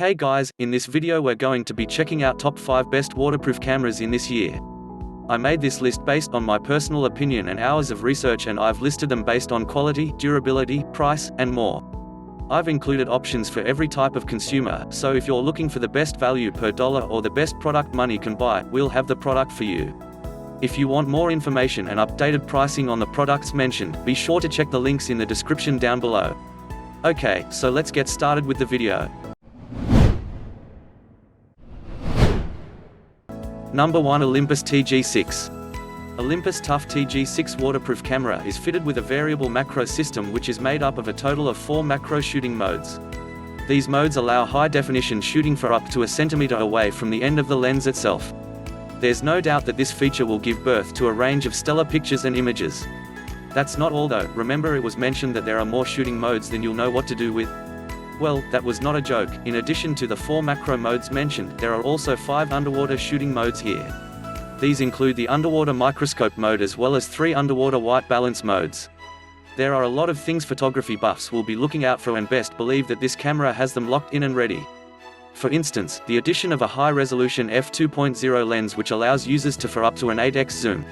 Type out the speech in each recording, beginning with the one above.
Hey guys, in this video we're going to be checking out top 5 best waterproof cameras in this year. I made this list based on my personal opinion and hours of research, and I've listed them based on quality, durability, price, and more. I've included options for every type of consumer, so if you're looking for the best value per dollar or the best product money can buy, we'll have the product for you. If you want more information and updated pricing on the products mentioned, be sure to check the links in the description down below. Okay, so let's get started with the video. Number 1. Olympus TG6. Olympus TG6 waterproof camera is fitted with a variable macro system which is made up of a total of 4 macro shooting modes. These modes allow high-definition shooting for up to a centimeter away from the end of the lens itself. There's no doubt that this feature will give birth to a range of stellar pictures and images. That's not all though. Remember, it was mentioned that there are more shooting modes than you'll know what to do with? Well, that was not a joke. In addition to the 4 macro modes mentioned, there are also 5 underwater shooting modes here. These include the underwater microscope mode as well as 3 underwater white balance modes. There are a lot of things photography buffs will be looking out for, and best believe that this camera has them locked in and ready. For instance, the addition of a high-resolution f2.0 lens which allows users to for up to an 8x zoom.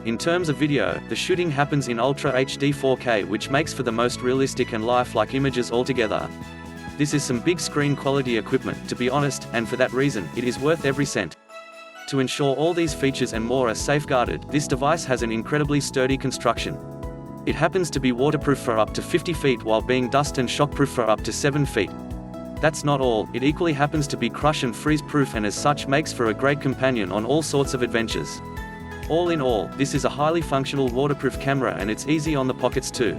In terms of video, the shooting happens in Ultra HD 4K, which makes for the most realistic and lifelike images altogether. This is some big screen quality equipment, to be honest, and for that reason, it is worth every cent. To ensure all these features and more are safeguarded, this device has an incredibly sturdy construction. It happens to be waterproof for up to 50 feet while being dust and shockproof for up to 7 feet. That's not all, it equally happens to be crush and freeze proof, and as such makes for a great companion on all sorts of adventures. All in all, this is a highly functional waterproof camera, and it's easy on the pockets too.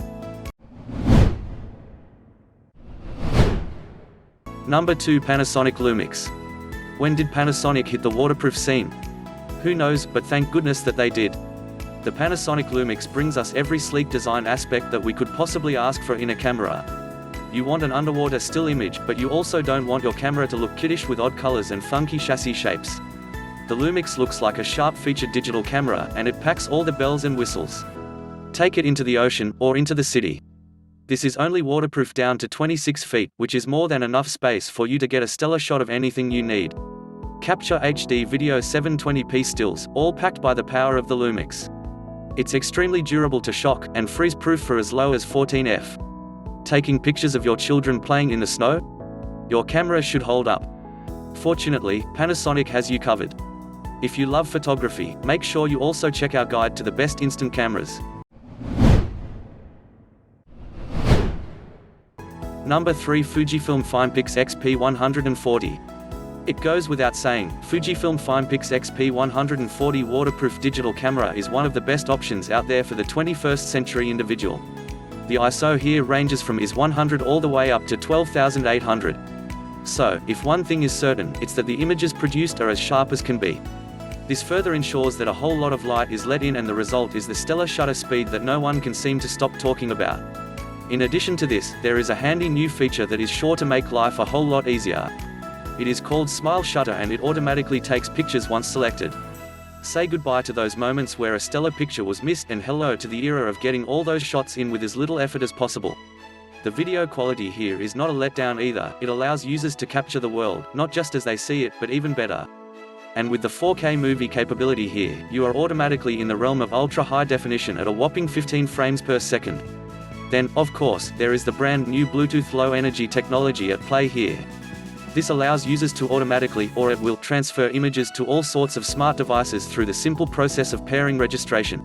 Number 2. Panasonic Lumix. When did Panasonic hit the waterproof scene? Who knows, but thank goodness that they did. The Panasonic Lumix brings us every sleek design aspect that we could possibly ask for in a camera. You want an underwater still image, but you also don't want your camera to look kiddish with odd colors and funky chassis shapes. The Lumix looks like a sharp-featured digital camera, and it packs all the bells and whistles. Take it into the ocean, or into the city. This is only waterproof down to 26 feet, which is more than enough space for you to get a stellar shot of anything you need. Capture HD video 720p stills, all packed by the power of the Lumix. It's extremely durable to shock, and freeze-proof for as low as 14F. Taking pictures of your children playing in the snow? Your camera should hold up. Fortunately, Panasonic has you covered. If you love photography, make sure you also check our guide to the best instant cameras. Number 3. Fujifilm Filmix XP140. It goes without saying, Fujifilm Filmix XP140 waterproof digital camera is one of the best options out there for the 21st century individual. The ISO here ranges from IS100 all the way up to 12,800. So, if one thing is certain, it's that the images produced are as sharp as can be. This further ensures that a whole lot of light is let in, and the result is the stellar shutter speed that no one can seem to stop talking about. In addition to this, there is a handy new feature that is sure to make life a whole lot easier. It is called Smile Shutter, and it automatically takes pictures once selected. Say goodbye to those moments where a stellar picture was missed, and hello to the era of getting all those shots in with as little effort as possible. The video quality here is not a letdown either. It allows users to capture the world, not just as they see it, but even better. And with the 4K movie capability here, you are automatically in the realm of ultra-high definition at a whopping 15 frames per second. Then, of course, there is the brand new Bluetooth Low Energy technology at play here. This allows users to automatically, or at will, transfer images to all sorts of smart devices through the simple process of pairing registration.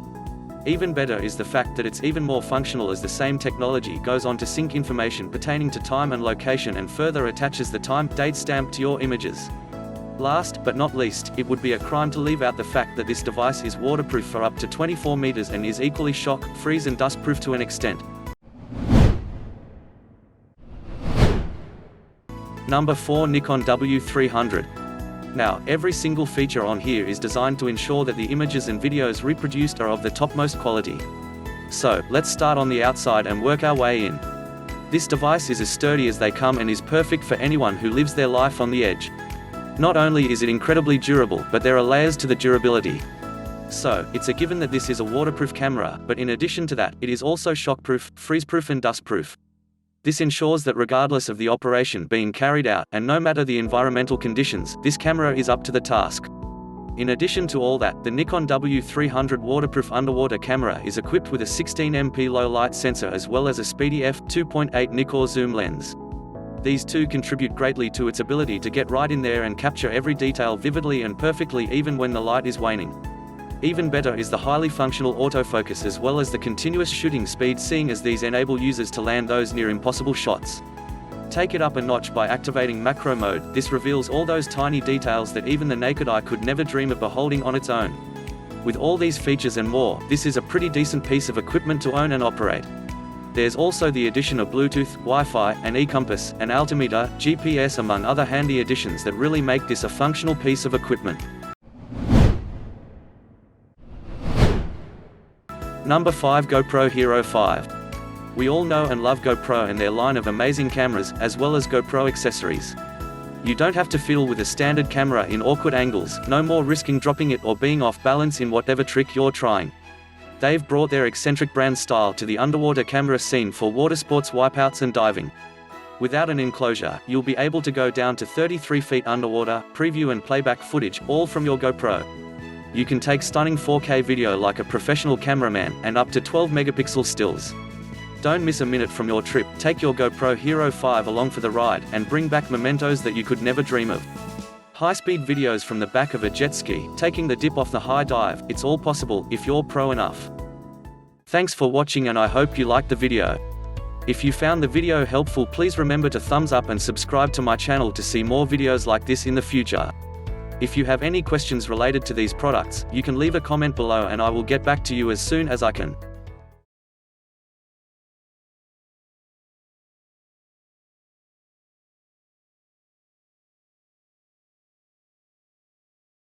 Even better is the fact that it's even more functional, as the same technology goes on to sync information pertaining to time and location and further attaches the time-date stamp to your images. Last but not least, it would be a crime to leave out the fact that this device is waterproof for up to 24 meters and is equally shock, freeze and dust-proof to an extent. Number 4. Nikon W300. Now, every single feature on here is designed to ensure that the images and videos reproduced are of the topmost quality. So, let's start on the outside and work our way in. This device is as sturdy as they come and is perfect for anyone who lives their life on the edge. Not only is it incredibly durable, but there are layers to the durability. So, it's a given that this is a waterproof camera, but in addition to that, it is also shockproof, freeze-proof and dust-proof. This ensures that regardless of the operation being carried out, and no matter the environmental conditions, this camera is up to the task. In addition to all that, the Nikon W300 waterproof underwater camera is equipped with a 16MP low light sensor as well as a speedy f2.8 Nikon zoom lens. These two contribute greatly to its ability to get right in there and capture every detail vividly and perfectly even when the light is waning. Even better is the highly functional autofocus as well as the continuous shooting speed, seeing as these enable users to land those near impossible shots. Take it up a notch by activating macro mode. This reveals all those tiny details that even the naked eye could never dream of beholding on its own. With all these features and more, this is a pretty decent piece of equipment to own and operate. There's also the addition of Bluetooth, Wi-Fi, an e-compass, an altimeter, GPS among other handy additions that really make this a functional piece of equipment. Number 5. GoPro Hero 5. We all know and love GoPro and their line of amazing cameras, as well as GoPro accessories. You don't have to fiddle with a standard camera in awkward angles, no more risking dropping it or being off balance in whatever trick you're trying. They've brought their eccentric brand style to the underwater camera scene for water sports, wipeouts and diving. Without an enclosure, you'll be able to go down to 33 feet underwater, preview and playback footage, all from your GoPro. You can take stunning 4K video like a professional cameraman, and up to 12 megapixel stills. Don't miss a minute from your trip. Take your GoPro Hero 5 along for the ride, and bring back mementos that you could never dream of. High-speed videos from the back of a jet ski, taking the dip off the high dive, it's all possible, if you're pro enough. Thanks for watching and I hope you liked the video. If you found the video helpful, please remember to thumbs up and subscribe to my channel to see more videos like this in the future. If you have any questions related to these products, you can leave a comment below and I will get back to you as soon as I can.